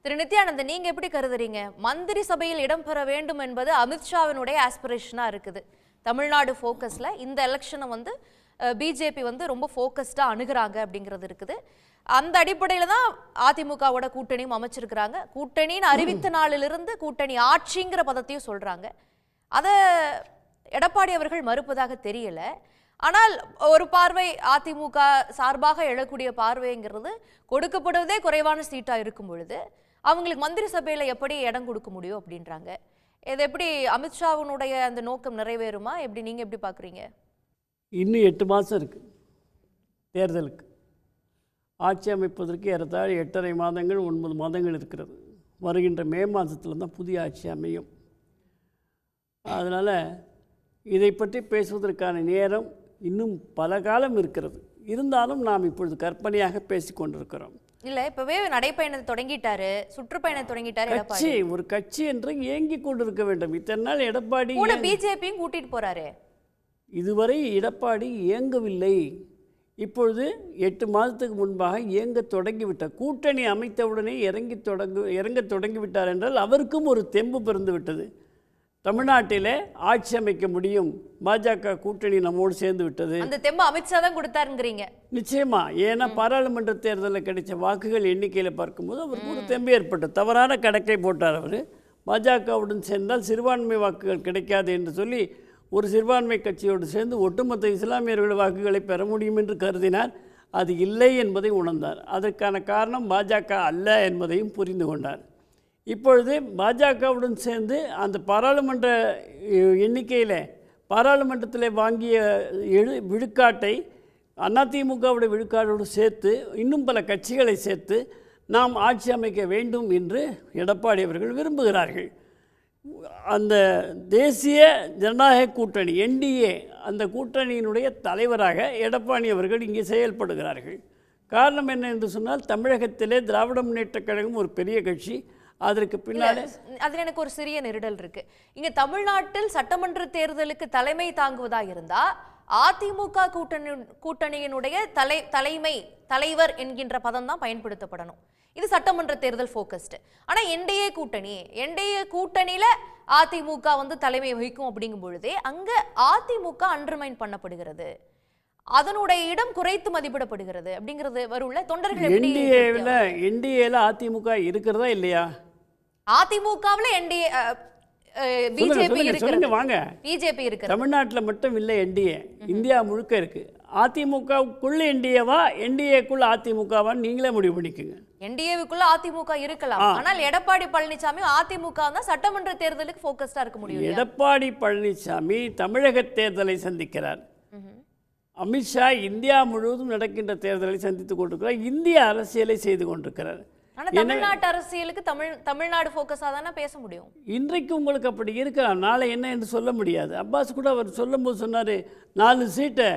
திரு நித்யானந்தன், நீங்க எப்படி கருதுறீங்க? மந்திரி சபையில் இடம்பெற வேண்டும் என்பது அமித்ஷாவினுடைய ஆஸ்பிரேஷனா இருக்குது. தமிழ்நாடு ஃபோக்கஸ்ல இந்த எலெக்ஷனை வந்து பிஜேபி வந்து ரொம்ப ஃபோக்கஸ்டா அணுகுறாங்க அப்படிங்கிறது இருக்குது. அந்த அடிப்படையில தான் அதிமுகவோட கூட்டணியும் அமைச்சிருக்கிறாங்க. கூட்டணின்னு அறிவித்த நாளிலிருந்து கூட்டணி ஆட்சிங்கிற பதத்தையும் சொல்றாங்க. அதை எடப்பாடி அவர்கள் மறுப்பதாக தெரியல. ஆனால் ஒரு பார்வை அதிமுக சார்பாக எழக்கூடிய பார்வைங்கிறது கொடுக்கப்படுவதே குறைவான சீட்டா இருக்கும் பொழுது அவங்களுக்கு மந்திரி சபையில எப்படி இடம் கொடுக்க முடியும் அப்படின்றாங்க. இது எப்படி அமித்ஷாவினுடைய அந்த நோக்கம் நிறைவேறுமா? எப்படி நீங்க எப்படி பாக்குறீங்க? இன்னும் 8 மாதம் இருக்குது தேர்தலுக்கு. ஆட்சி அமைப்பதற்கு ஏறத்தாழ 8.5 மாதங்கள் 9 மாதங்கள் இருக்கிறது. வருகின்ற மே மாதத்தில் தான் புதிய ஆட்சி அமையும். அதனால் இதை பற்றி பேசுவதற்கான நேரம் இன்னும் பல காலம் இருக்கிறது. இருந்தாலும் நாம் இப்பொழுது கற்பனையாக பேசி கொண்டிருக்கிறோம். இல்ல, இப்பவே நடைப்பயணத்தை தொடங்கிட்டாரு, சுற்றுப்பயணத்தை தொடங்கிட்டாரு. கட்சி ஒரு கட்சி என்று ஏங்கி கொண்டிருக்க வேண்டும். இத்தனை நாள் எடப்பாடி பிஜேபியும் கூட்டிட்டு போறாரு. இதுவரை எடப்பாடி இயங்கவில்லை. இப்பொழுது 8 மாதத்துக்கு முன்பாக இயங்க தொடங்கிவிட்டார். கூட்டணி அமைத்தவுடனே இறங்க தொடங்கிவிட்டார் என்றால் அவருக்கும் ஒரு தெம்பு பிறந்து விட்டது. தமிழ்நாட்டிலே ஆட்சி அமைக்க முடியும், பாஜக கூட்டணி நம்மோடு சேர்ந்து விட்டது. அந்த தெம்பு அமித்ஷா தான் கொடுத்தாருங்கிறீங்க? நிச்சயமா. ஏன்னா பாராளுமன்ற தேர்தலில் கிடைச்ச வாக்குகள் எண்ணிக்கையில் பார்க்கும்போது அவருக்கு ஒரு தெம்பு ஏற்பட்டது. தவறான கணக்கை போட்டார் அவர். பாஜகவுடன் சேர்ந்தால் சிறுபான்மை வாக்குகள் கிடைக்காது என்று சொல்லி ஒரு சிறுபான்மை கட்சியோடு சேர்ந்து ஒட்டுமொத்த இஸ்லாமியர்கள் வாக்குகளை பெற முடியும் என்று கருதினார். அது இல்லை என்பதை உணர்ந்தார். அதற்கான காரணம் பாஜக அல்ல என்பதையும் புரிந்து கொண்டார். இப்பொழுது பாஜகவுடன் சேர்ந்து அந்த பாராளுமன்ற எண்ணிக்கையில் பாராளுமன்றத்தில் வாங்கிய விழுக்காட்டை அதிமுகவுடைய விழுக்காடோடு சேர்த்து இன்னும் பல கட்சிகளை சேர்த்து நாம் ஆட்சி அமைக்க வேண்டும் என்று எடப்பாடி அவர்கள் விரும்புகிறார்கள். அந்த தேசிய ஜனநாயக கூட்டணி என்டிஏ அந்த கூட்டணியினுடைய தலைவராக எடப்பாடி அவர்கள் இங்கே செயல்படுகிறார்கள். காரணம் என்ன என்று சொன்னால், தமிழகத்திலே திராவிட முன்னேற்றக் கழகம் ஒரு பெரிய கட்சி. அதற்கு பின்னாலே அதில் எனக்கு ஒரு சிறிய நெருடல் இருக்கு. இங்க தமிழ்நாட்டில் சட்டமன்ற தேர்தலுக்கு தலைமை தாங்குவதா இருந்தா அதிமுக கூட்டணியினுடைய தலைவர் என்கின்ற பதம் தான் பயன்படுத்தப்படணும். இது சட்டமன்ற தேர்தல் ஃபோக்கஸ்டு. ஆனா என்டிஏ கூட்டணியில அதிமுக வந்து தலைமை வகிக்கும் அப்படிங்கும் பொழுதே அங்க அதிமுக அண்டர்மைன் பண்ணப்படுகிறது, அதனுடைய இடம் குறைத்து மதிப்பிடப்படுகிறது அப்படிங்கிறது வருள்ள தொண்டர்கள். என்டிஏல அதிமுக இருக்கிறதா இல்லையா? அதிமுகவில் என்டிஏ பிஜேபி இருக்கு. வாங்க, பிஜேபி இருக்கு. தமிழ்நாட்டில் மட்டும் இல்லை, என்டிஏ இந்தியா முழுக்க இருக்கு. அதிமுகவுக்குள்ள என்டிஏவா, என்டிஏக்குள்ள அதிமுகவான்னு நீங்களே முடிவு பண்ணிக்கோங்க. என்டிஏவுக்குள்ள அதிமுக இருக்கலாம். ஆனால் எடப்பாடி பழனிசாமி அதிமுக தான் சட்டமன்ற தேர்தலுக்கு ஃபோக்கஸ்டா இருக்க முடியும். எடப்பாடி பழனிசாமி தமிழக தேர்தலை சந்திக்கிறார். அமித்ஷா இந்தியா முழுவதும் நடக்கின்ற தேர்தலை சந்தித்துக் கொண்டிருக்கிறார். இந்திய அரசியலை செய்து கொண்டிருக்கிறார். தமிழ்நாட்டு அரசியலுக்கு தமிழ்நாடு ஃபோக்கஸா தானே பேச முடியும். இன்றைக்கு உங்களுக்கு அப்படி இருக்கலாம், நாளை என்ன என்று சொல்ல முடியாது. அப்பாஸ் கூட அவர் சொல்லும் போது சொன்னார், 4 சீட்டை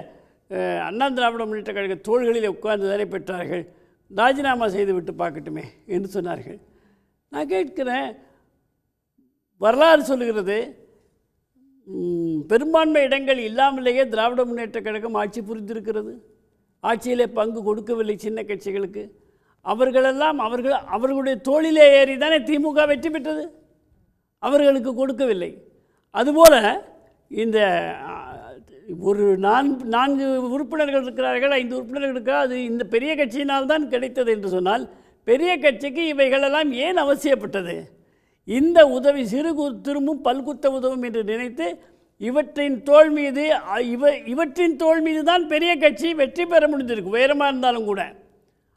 அண்ணா திராவிட முன்னேற்ற கழக தோள்களில் உட்கார்ந்து தானே பெற்றார்கள், ராஜினாமா செய்து விட்டு பார்க்கட்டுமே என்று சொன்னார்கள். நான் கேட்கிறேன், வரலாறு சொல்லுகிறது பெரும்பான்மை இடங்கள் இல்லாமலேயே திராவிட முன்னேற்ற கழகம் ஆட்சி புரிந்திருக்கிறது. ஆட்சியிலே பங்கு கொடுக்கவில்லை சின்ன கட்சிகளுக்கு. அவர்களெல்லாம் அவர்களுடைய தோளிலே ஏறி தானே திமுக வெற்றி பெற்றது, அவர்களுக்கு கொடுக்கவில்லை. அதுபோல் இந்த ஒரு 4 உறுப்பினர்கள் இருக்கிறார்கள், 5 உறுப்பினர்கள் இருக்கிறார், அது இந்த பெரிய கட்சியினால் தான் கிடைத்தது என்று சொன்னால் பெரிய கட்சிக்கு இவைகளெல்லாம் ஏன் அவசியப்பட்டது? இந்த உதவி சிறு திரும்பும் பல்குத்த உதவும் என்று நினைத்து இவற்றின் தோள் மீது தான் பெரிய கட்சி வெற்றி பெற முடிஞ்சிருக்கு, உயரமாக இருந்தாலும் கூட.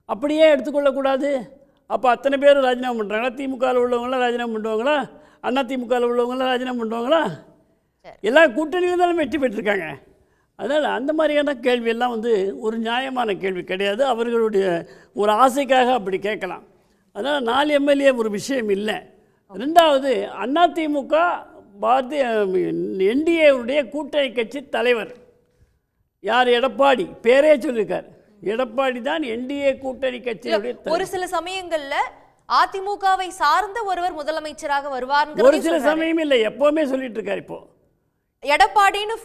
அப்படியே எடுத்துக்கொள்ளக்கூடாது. அப்போ அத்தனை பேர் ராஜினாமா பண்ணுறாங்களா? திமுகவில் உள்ளவங்களாம் ராஜினாமா பண்ணுவாங்களா? அண்ணா திமுகவில் உள்ளவங்களாம் ராஜினாமா பண்ணுவாங்களா? எல்லா கூட்டணியிலும் தானே வெற்றி பெற்றிருக்காங்க. அதனால் அந்த மாதிரியான கேள்வியெல்லாம் வந்து ஒரு நியாயமான கேள்வி கிடையாது. அவர்களுடைய ஒரு ஆசைக்காக அப்படி கேட்கலாம். அதனால் 4 எம்எல்ஏ ஒரு விஷயம் இல்லை. ரெண்டாவது, அதிமுக என்டிஏவுடைய கூட்டணி கட்சி தலைவர் யார்? எடப்பாடி. பேரே சொல்லியிருக்கார், எடப்பாடி தான் என்டிஏ கூட்டணி கட்சியுடைய. ஒரு சில சமயங்கள்ல அதிமுகவை சார்ந்த ஒருவர் முதலமைச்சராக வருவார். ஒரு சில சமயம் இல்லை, எப்பவுமே சொல்லிட்டு இருக்காரு. இப்போ எடப்பாடின்னு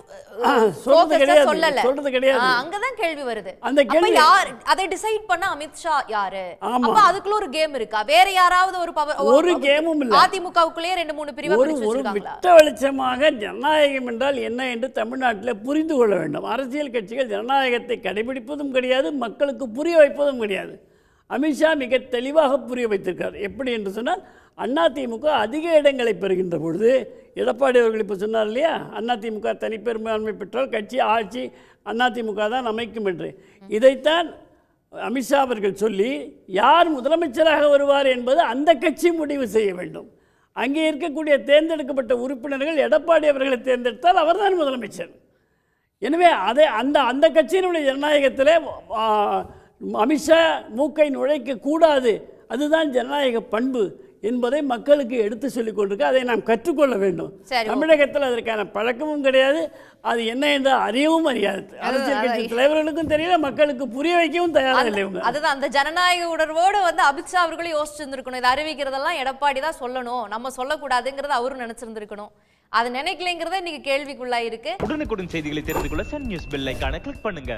சொல்றது கிடையாது, சொல்லல. சொல்றது கிடையாது. அங்கதான் கேள்வி வருது. அந்த கேள்வி யார் அதை டிசைட் பண்ண? அமித்ஷா யாரு? அப்ப அதுக்குள்ள ஒரு கேம் இருக்கா? வேற யாராவது ஒரு கேமும் இல்ல. அதிமுகவுக்குள்ளே 2-3 பிரிவா பிரிச்சு வச்சிருக்காங்களா? விட்ட வெளிச்சமாக ஜனநாயகம் என்றால் என்ன என்று தமிழ்நாட்டில் புரிந்து கொள்ள வேண்டும். அரசியல் கட்சிகள் ஜனநாயகத்தை கடைபிடிப்பதும் கிடையாது, மக்களுக்கு புரிய வைப்பதும் கிடையாது. அமித்ஷா மிக தெளிவாக புரிய வைத்திருக்கார். எப்படி என்று சொன்னால், அதிமுக அதிக இடங்களை பெறுகின்ற பொழுது, எடப்பாடி அவர்கள் இப்போ சொன்னார் இல்லையா, அதிமுக தனிப்பெரும்பான்மை பெற்றால் கட்சி ஆட்சி அதிமுக தான் அமைக்கும் என்று. இதைத்தான் அமித்ஷா அவர்கள் சொல்லி, யார் முதலமைச்சராக வருவார் என்பது அந்த கட்சி முடிவு செய்ய வேண்டும். அங்கே இருக்கக்கூடிய தேர்ந்தெடுக்கப்பட்ட உறுப்பினர்கள் எடப்பாடி அவர்களை தேர்ந்தெடுத்தால் அவர்தான் முதலமைச்சர். எனவே அதை அந்த கட்சியினுடைய ஜனநாயகத்தில் அமித்ஷா மூக்கை நுழைக்க கூடாது, அதுதான் ஜனநாயக பண்பு என்பதை மக்களுக்கு எடுத்து சொல்லிக் கொண்டிருக்க. அதை நாம் கற்றுக்கொள்ள வேண்டும். தமிழகத்தில் அதற்கான பழக்கமும் கிடையாது, அது என்ன என்று அறியவும் அறியாது. அரசியல் கட்சி தலைவர்களுக்கும் தெரியல, மக்களுக்கு புரிய வைக்கவும் தயாராக இல்லை. அதுதான் அந்த ஜனநாயக உணர்வோடு அமித்ஷா அவர்களும் யோசிச்சிருந்திருக்கணும். இதை அறிவிக்கிறதெல்லாம் எடப்பாடி தான் சொல்லணும், நம்ம சொல்லக்கூடாதுங்கிறத அவரும் நினைச்சிருந்திருக்கணும். அது நினைக்கலைங்கிறத இன்னைக்கு கேள்விக்குள்ளாயிருக்கு. உடனுக்குடன் செய்திகளை தெரிந்து கொள்ள சன் நியூஸ் பெல் ஐகானை கிளிக் பண்ணுங்க.